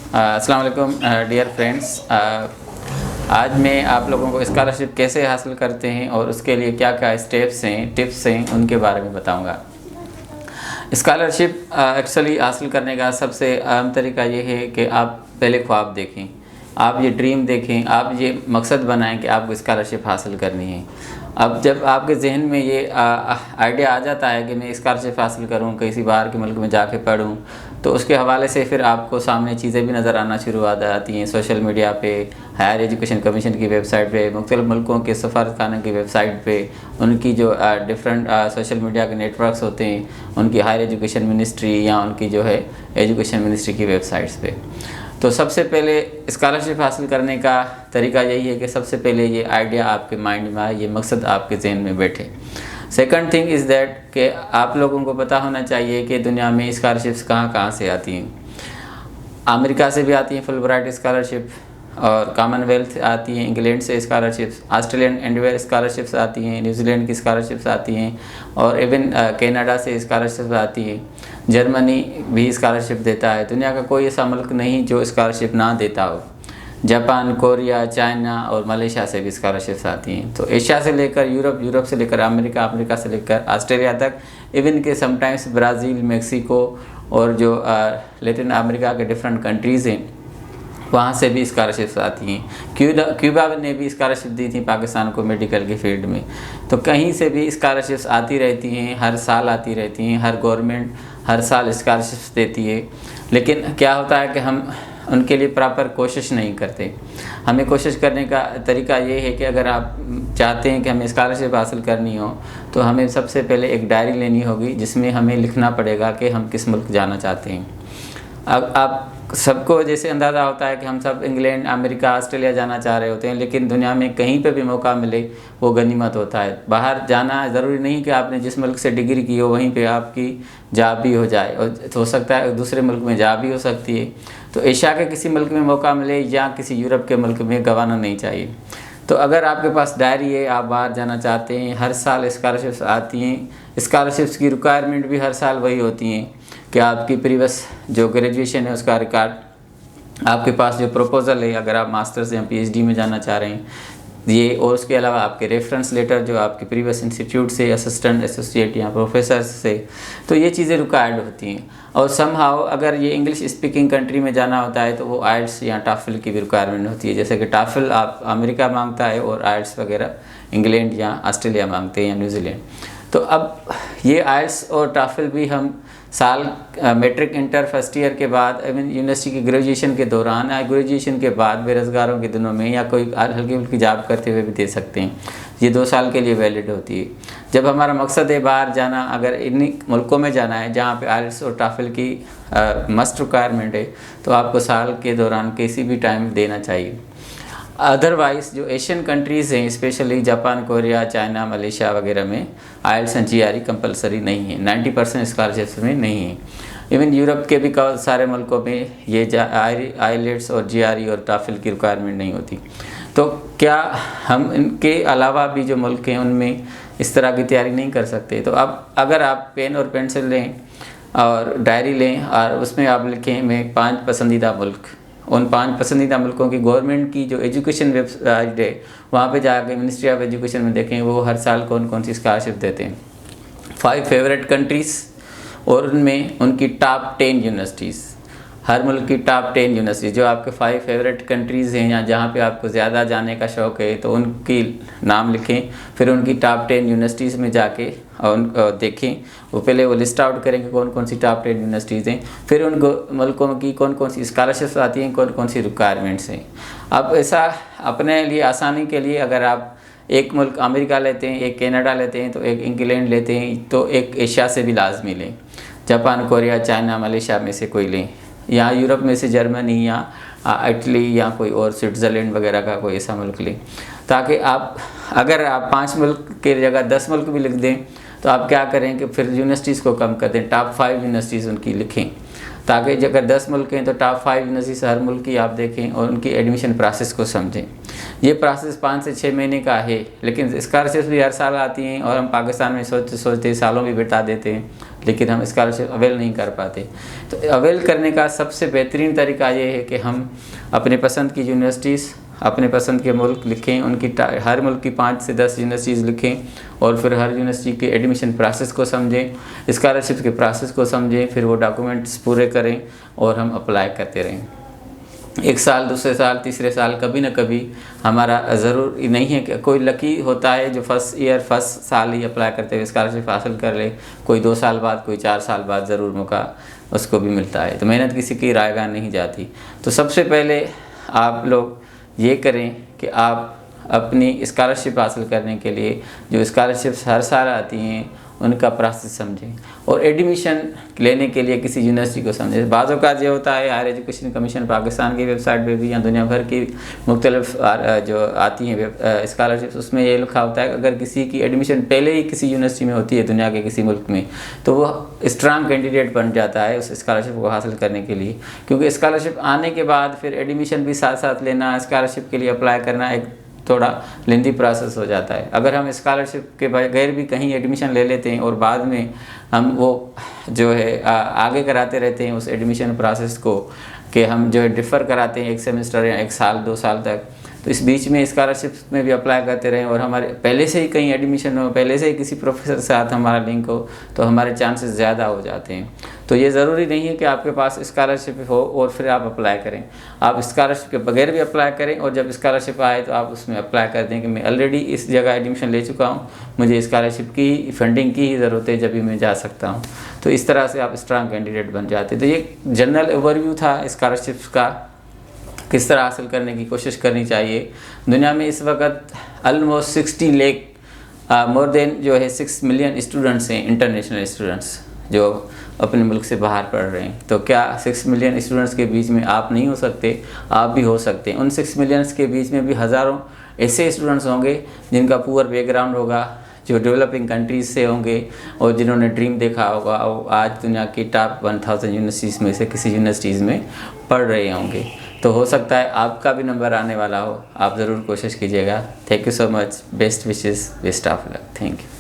अस्सलाम वालेकुम dear friends. आज मैं आप लोगों को स्कॉलरशिप कैसे हासिल करते हैं और उसके लिए क्या क्या स्टेप्स हैं, टिप्स हैं, उनके बारे में बताऊंगा। स्कॉलरशिप एक्चुअली हासिल करने का सबसे अहम तरीका ये है कि आप पहले ख्वाब देखें, आप ये ड्रीम देखें, आप ये मकसद बनाएं कि आपको स्कॉलरशिप हासिल करनी है। अब जब आपके जहन में ये आइडिया आ जाता है कि मैं स्कॉलरशिप हासिल करूं, किसी बाहर के मुल्क में जाके पढूं, तो उसके हवाले से फिर आपको सामने चीज़ें भी नज़र आना शुरू हो जाती हैं। सोशल मीडिया पे, हायर एजुकेशन कमीशन की वेबसाइट पे, मुख्तलिफ़ मुल्कों के सफारतखाना की वेबसाइट पे, उनकी जो डिफरेंट सोशल मीडिया के नेटवर्क्स होते हैं, उनकी हायर एजुकेशन मिनिस्ट्री या उनकी जो है एजुकेशन मिनिस्ट्री की वेबसाइट्स पे। तो सबसे पहले स्कॉलरशिप हासिल करने का तरीका यही है कि सबसे पहले ये आइडिया आपके माइंड में आए, ये मकसद आपके जहन में बैठे। सेकंड थिंग इज़ दैट कि आप लोगों को पता होना चाहिए कि दुनिया में स्कॉलरशिप्स कहाँ कहाँ से आती हैं। अमेरिका से भी आती हैं फुल ब्राइट स्कॉलरशिप, और कॉमनवेल्थ आती हैं, इंग्लैंड से स्कॉलरशिप्स, ऑस्ट्रेलियन एंडवेयर स्कॉलरशिप्स आती हैं, न्यूजीलैंड की स्कॉलरशिप्स आती हैं, और इवन कनाडा से स्कॉलरशिप्स आती हैं। जर्मनी भी स्कॉलरशिप देता है। दुनिया का कोई ऐसा मुल्क नहीं जो स्कॉलरशिप ना देता हो। जापान, कोरिया, चाइना और मलेशिया से भी स्कॉलरशिप्स आती हैं। तो एशिया से लेकर यूरोप, यूरोप से लेकर अमेरिका, अमेरिका से लेकर ऑस्ट्रेलिया तक, इवन के समटाइम्स ब्राज़ील, मेक्सिको और जो लैटिन अमेरिका के डिफरेंट कंट्रीज़ हैं, वहाँ से भी स्कॉलरशिप्स आती हैं। क्यूबा ने भी स्कॉलरशिप दी थी पाकिस्तान को मेडिकल के फील्ड में। तो कहीं से भी स्कॉलरशिप्स आती रहती हैं, हर साल आती रहती हैं। हर गवर्नमेंट हर साल स्कॉलरशिप्स देती है, लेकिन क्या होता है कि हम उनके लिए प्रॉपर कोशिश नहीं करते। हमें कोशिश करने का तरीका ये है कि अगर आप चाहते हैं कि हमें स्कॉलरशिप हासिल करनी हो, तो हमें सबसे पहले एक डायरी लेनी होगी जिसमें हमें लिखना पड़ेगा कि हम किस मुल्क जाना चाहते हैं। अब आप सबको जैसे अंदाज़ा होता है कि हम सब इंग्लैंड, अमेरिका, ऑस्ट्रेलिया जाना चाह रहे होते हैं, लेकिन दुनिया में कहीं पे भी मौका मिले वो गनीमत होता है। बाहर जाना ज़रूरी नहीं कि आपने जिस मुल्क से डिग्री की हो वहीं पे आपकी जॉब भी हो जाए, और हो सकता है दूसरे मुल्क में जॉब भी हो सकती है। तो एशिया के किसी मुल्क में मौका मिले या किसी यूरोप के मुल्क में गंवाना नहीं चाहिए। तो अगर आपके पास डायरी है, आप बाहर जाना चाहते हैं, हर साल स्कॉलरशिप्स आती हैं। स्कॉलरशिप्स की रिक्वायरमेंट भी हर साल वही होती हैं कि आपकी प्रीवियस जो ग्रेजुएशन है उसका रिकॉर्ड, आपके पास जो प्रपोज़ल है, अगर आप मास्टर्स या पीएचडी में जाना चाह रहे हैं ये, और उसके अलावा आपके रेफरेंस लेटर जो आपके प्रीवियस इंस्टीट्यूट से, असिस्टेंट, एसोसिएट या प्रोफेसर से, तो ये चीज़ें रिक्वायर्ड होती हैं। और समहाउ अगर ये इंग्लिश स्पीकिंग कंट्री में जाना होता है तो वो आइल्स या टॉफल की भी रिक्वायरमेंट होती है। जैसे कि टॉफल आप अमेरिका मांगता है और आइल्स वगैरह इंग्लैंड या ऑस्ट्रेलिया मांगते हैं या न्यूजीलैंड। तो अब ये आइल्स और टॉफल भी हम साल मैट्रिक, इंटर, फर्स्ट ईयर के बाद, इवन यूनिवर्सिटी की ग्रेजुएशन के दौरान या ग्रेजुएशन के बाद बेरोज़गारों के दिनों में या कोई हल्की फुल्की जॉब करते हुए भी दे सकते हैं। ये 2 साल के लिए वैलिड होती है। जब हमारा मकसद है बाहर जाना, अगर इन्हीं मुल्कों में जाना है जहाँ पे आइल्स और टॉफल की मस्ट रिक्वायरमेंट है, तो आपको साल के दौरान किसी भी टाइम देना चाहिए। अदरवाइज़ जो एशियन कंट्रीज़ हैं, specially Japan, Korea, China, Malaysia वगैरह में आइल्स एंड जीआरई कंपलसरी नहीं है। 90% स्कॉलरशिप्स में नहीं है। इवन यूरोप के भी सारे मुल्कों में ये आइलेट्स और जीआरई और टॉफल की रिक्वायरमेंट नहीं होती। तो क्या हम इनके अलावा भी जो मुल्क हैं उनमें इस तरह की तैयारी नहीं कर सकते? तो अब अगर आप पेन और पेंसिल लें और डायरी लें और उसमें आप लिखें मैं 5 पसंदीदा मुल्क, उन 5 पसंदीदा मुल्कों की गवर्नमेंट की जो एजुकेशन वेबसाइट है वहाँ पे जाके मिनिस्ट्री ऑफ एजुकेशन में देखें वो हर साल कौन कौन सी स्कॉलरशिप देते हैं। 5 फेवरेट कंट्रीज़ और उनमें उनकी टॉप 10 यूनिवर्सिटीज़, हर मुल्क की टॉप 10 यूनिवर्सिटी जो आपके 5 फेवरेट कंट्रीज़ हैं या जहाँ पे आपको ज़्यादा जाने का शौक़ है, तो उनकी नाम लिखें। फिर उनकी टॉप 10 यूनिवर्सिटीज़ में जाके और देखें, वो पहले वो लिस्ट आउट करेंगे कौन कौन सी टॉप 10 यूनिवर्सिटीज़ हैं, फिर उन मुल्कों की कौन कौन सी स्कॉलरशिप्स आती हैं, कौन कौन सी रिक्वायरमेंट्स हैं। अब ऐसा अपने लिए आसानी के लिए अगर आप एक मुल्क अमेरिका लेते हैं, एक कनाडा लेते हैं, तो एक इंग्लैंड लेते हैं, तो एक एशिया से भी लाजमी लें। जापान, कोरिया, चाइना, मलेशिया में से कोई लें, या यूरोप में से जर्मनी या इटली या कोई और स्विट्ज़रलैंड वगैरह का कोई ऐसा मुल्क लें, ताकि आप अगर आप 5 मुल्क की जगह 10 मुल्क भी लिख दें तो आप क्या करें कि फिर यूनिवर्सिटीज़ को कम कर दें, टॉप 5 यूनिवर्सिटीज़ उनकी लिखें, ताकि अगर 10 मुल्क हैं तो टॉप 5 यूनिवर्सिटीज़ हर मुल्क की आप देखें और उनकी एडमिशन प्रोसेस को समझें। ये प्रोसेस 5 से 6 महीने का है, लेकिन स्कॉलरशिप्स भी हर साल आती हैं और हम पाकिस्तान में सोचते सोचते सालों भी बिता देते हैं, लेकिन हम स्कॉलरशिप अवेल नहीं कर पाते। तो अवेल करने का सबसे बेहतरीन तरीका ये है कि हम अपने पसंद की यूनिवर्सिटीज़, अपने पसंद के मुल्क लिखें, उनकी हर मुल्क की 5 से 10 यूनिवर्सिटीज़ लिखें और फिर हर यूनिवर्सिटी के एडमिशन प्रोसेस को समझें, स्कॉलरशिप के प्रोसेस को समझें, फिर वो डॉक्यूमेंट्स पूरे करें और हम अप्लाई करते रहें। 1 साल, दूसरे साल, तीसरे साल कभी ना कभी हमारा ज़रूर नहीं है कि कोई लकी होता है जो फर्स्ट साल ही अप्लाई करते हुए स्कॉलरशिप हासिल कर ले, कोई 2 साल बाद, कोई 4 साल बाद ज़रूर मौका उसको भी मिलता है। तो मेहनत किसी की रायगान नहीं जाती। तो सबसे पहले आप लोग ये करें कि आप अपनी स्कॉलरशिप हासिल करने के लिए जो स्कॉलरशिप्स हर साल आती हैं उनका प्रोसेस समझें और एडमिशन लेने के लिए किसी यूनिवर्सिटी को समझें। बाज़ औक़ात ये होता है हायर एजुकेशन कमीशन पाकिस्तान की वेबसाइट पे भी या दुनिया भर की मुख्तलिफ जो आती हैं स्कॉलरशिप्स, उसमें ये लिखा होता है कि अगर किसी की एडमिशन पहले ही किसी यूनिवर्सिटी में होती है दुनिया के किसी मुल्क में, तो वो स्ट्रांग कैंडिडेट बन जाता है उस स्कॉलरशिप को हासिल करने के लिए। क्योंकि स्कॉलरशिप आने के बाद फिर एडमिशन भी साथ साथ लेना, स्कॉलरशिप के लिए अप्लाई करना एक थोड़ा लेंदी प्रोसेस हो जाता है। अगर हम स्कॉलरशिप के बगैर भी कहीं एडमिशन ले लेते हैं और बाद में हम वो जो है आगे कराते रहते हैं उस एडमिशन प्रोसेस को, कि हम जो है डिफ़र कराते हैं 1 सेमेस्टर या 1 साल 2 साल तक, तो इस बीच में स्कॉलरशिप में भी अप्लाई करते रहें और हमारे पहले से ही कहीं एडमिशन हो, पहले से ही किसी प्रोफेसर के साथ हमारा लिंक हो, तो हमारे चांसेस ज़्यादा हो जाते हैं। तो ये ज़रूरी नहीं है कि आपके पास स्कॉलरशिप हो और फिर आप अप्लाई करें। आप स्कॉलरशिप के बगैर भी अप्लाई करें और जब स्कॉलरशिप आए तो आप उसमें अप्लाई कर दें कि मैं ऑलरेडी इस जगह एडमिशन ले चुका हूँ, मुझे स्कॉलरशिप की फंडिंग की ही ज़रूरत है, जब भी मैं जा सकता हूँ। तो इस तरह से आप स्ट्रांग कैंडिडेट बन जाते। तो ये जनरल ओवरव्यू था स्कॉलरशिप्स का, किस तरह हासिल करने की कोशिश करनी चाहिए। दुनिया में इस वक्त ऑलमोस्ट 60 लाख मोर देन जो है 6 मिलियन स्टूडेंट्स हैं, इंटरनेशनल स्टूडेंट्स जो अपने मुल्क से बाहर पढ़ रहे हैं। तो क्या 6 मिलियन स्टूडेंट्स के बीच में आप नहीं हो सकते? आप भी हो सकते हैं। उन 6 मिलियंस के बीच में भी हज़ारों ऐसे स्टूडेंट्स होंगे जिनका पुअर बैकग्राउंड होगा, जो डेवलपिंग कंट्रीज़ से होंगे और जिन्होंने ड्रीम देखा होगा और आज दुनिया की टॉप 1000 यूनिवर्सिटीज़ में से किसी यूनिवर्सिटीज़ में पढ़ रहे होंगे। तो हो सकता है आपका भी नंबर आने वाला हो। आप ज़रूर कोशिश कीजिएगा। Thank you so much. Best wishes, best of luck. Thank you.